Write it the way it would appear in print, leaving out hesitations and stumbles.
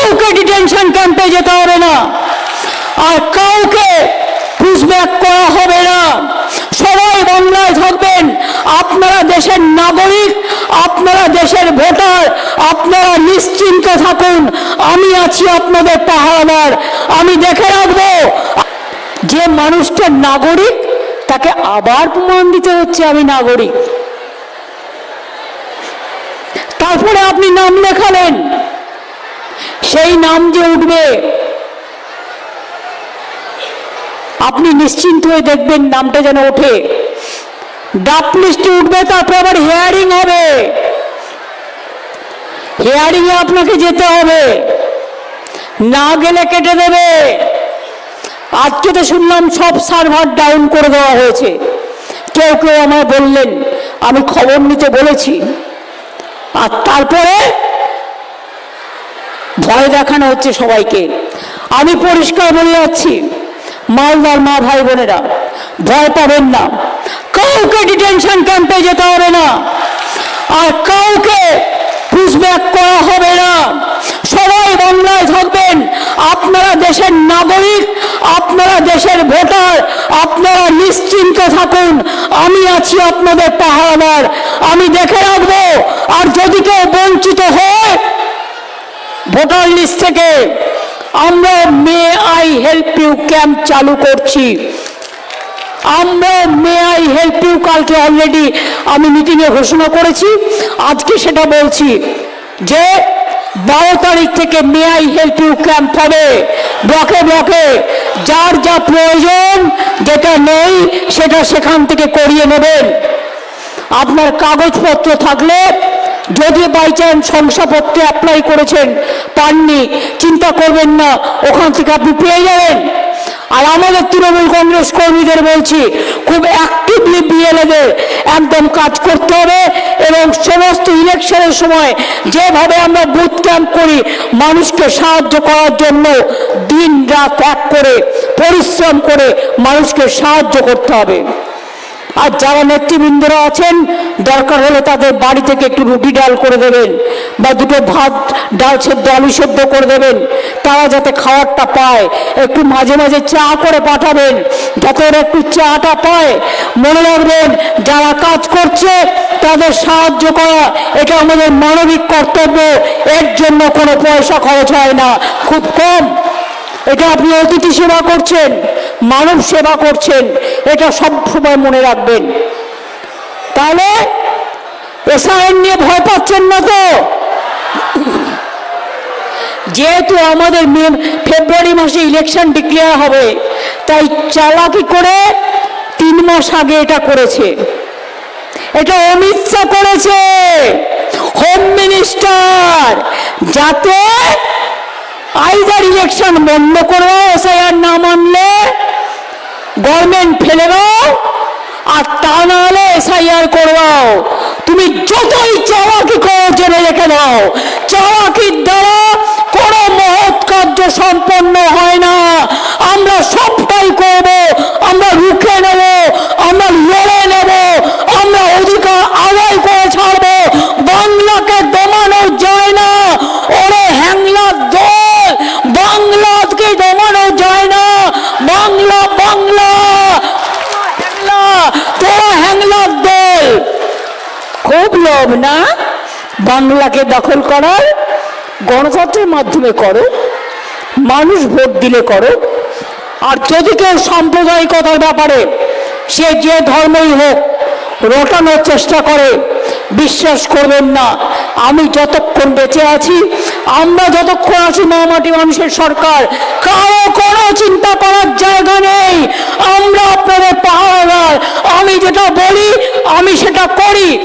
কাউকে ডিটেনশন ক্যাম্পে যেতে হবে না, আর কাউকে পুশব্যাক করা হবে না। সবাই বাংলায় থাকবেন। আপনারা দেশের নাগরিক, আপনারা দেশের ভোটার, আপনারা নিশ্চিন্ত থাকুন। আমি আছি আপনাদের পাহারাদার। আমি দেখে রাখবো যে মানুষটা নাগরিক তাকে আবার প্রমাণ দিতে হচ্ছে আমি নাগরিক। তারপরে আপনি নাম লেখালেন, সেই নাম যে উঠবে আপনি নিশ্চিন্ত হয়ে দেখবেন নামটা যেন ওঠে। ডাক লিস্টে উঠবে, তারপরে আবার হিয়ারিং হবে, হিয়ারিং এ আপনাকে যেতে হবে, না গেলে কেটে দেবে। আজকে তো শুনলাম সব সার্ভার ডাউন করে দেওয়া হয়েছে। কেউ কেউ আমায় বললেন, আমি খবর নিতে বলেছি। আর তারপরে ভয় দেখানো হচ্ছে সবাইকে। আমি পরিষ্কার বলে যাচ্ছি, মালদার মা ভাই বোনেরা, ভয় পাবেন না। কাউকে ডিটেনশন ক্যাম্পে যেতে হবে না, আর কাউকে পুশব্যাক করা হবে না। সবাই বাংলায় থাকবেন। আপনারা দেশের নাগরিক, আপনারা দেশের ভোটার, আপনারা নিশ্চিন্ত থাকুন। আমি আছি আপনাদের পাহারাদার। আমি দেখে রাখবো। আর যদি কেউ বঞ্চিত হয় ভোটার লিস্ট থেকে, আমরা may I help you camp চালু করছি। আমরা মে আই হেল্প ইউ কালকে অলরেডি আমি মিটিংয়ে ঘোষণা করেছি, আজকে সেটা বলছি যে 12 তারিখ থেকে may I help you camp হবে। ব্লকে ব্লকে যার যা প্রয়োজন, যেটা নেই সেটা সেখান থেকে করিয়ে নেবেন। আপনার কাগজপত্র থাকলে, যদি বাই চান্স শংসাপত্রে অ্যাপ্লাই করেছেন পাননি, চিন্তা করবেন না, ওখান থেকে আপনি পেয়ে যাবেন। আর আমাদের তৃণমূল কংগ্রেস কর্মীদের বলছি, খুব অ্যাক্টিভলি বিএলএদের একদম কাজ করতে হবে। এবং সমস্ত ইলেকশনের সময় যেভাবে আমরা বুথ ক্যাম্প করি, মানুষকে সাহায্য করার জন্য দিন রাত এক করে পরিশ্রম করে মানুষকে সাহায্য করতে হবে। আর যারা নেতৃবৃন্দরা আছেন, দরকার হলে তাদের বাড়ি থেকে একটু রুটি ডাল করে দেবেন, বা দুটো ভাত ডাল সেদ্ধ আলু সেদ্ধ করে দেবেন, তারা যাতে খাবারটা পায়। একটু মাঝে মাঝে চা করে পাঠাবেন, যাতে ওরা একটু চাটা পায়। মনে রাখবেন, যারা কাজ করছে তাদের সাহায্য করা এটা আমাদের মানবিক কর্তব্য। এর জন্য কোনো পয়সা খরচ হয় না, খুব কম। এটা আপনি অতিথি সেবা করছেন, মানব সেবা করছেন, এটা সব সময় মনে রাখবেন। তাহলে এসআইএন নিয়ে ভয় পাচ্ছেন না তো? যেহেতু আমাদের ফেব্রুয়ারি মাসে ইলেকশন ডিক্লেয়ার হবে, তাই চালাকি করে 3 মাস আগে এটা করেছে। এটা অমিত শাহ করেছে, হোম মিনিস্টার, যাতে আইদার ইলেকশন বন্ধ করো, এসআইআর না মানলে গভর্নমেন্ট ফেলে দাও, আর তা না হলে এসআইআর করবাও। তুমি যতই চালাকি করো জেনে রেখে দাও, চালাকির দ্বারা কোনো মহৎ কার্য সম্পন্ন হয় না। আমরা সবটাই করব, আমরা রুখে নেব, আমরা লড়ে নেব, আমরা অধিকার আদায় করে ছাড়বো। বাংলাকে দমানো যায় না। ওরে হ্যাংলার দল, বাংলাকে দমানো যায় না। বাংলা বাংলা, হ্যাংলা, তোরা হ্যাংলার দল। খুব লোভ না বাংলাকে দখল করার? গণতন্ত্রের মাধ্যমে করো, মানুষ ভোট দিলে করো। আর যদি কেউ সাম্প্রদায়িকতার ব্যাপারে, সে যে ধর্মই হোক, রটানোর চেষ্টা করে, বিশ্বাস করবেন না, আমি যতক্ষণ বেঁচে আছি, আমরা যতক্ষণ আছি, মা মাটি মানুষের সরকার, কারো কোনো চিন্তা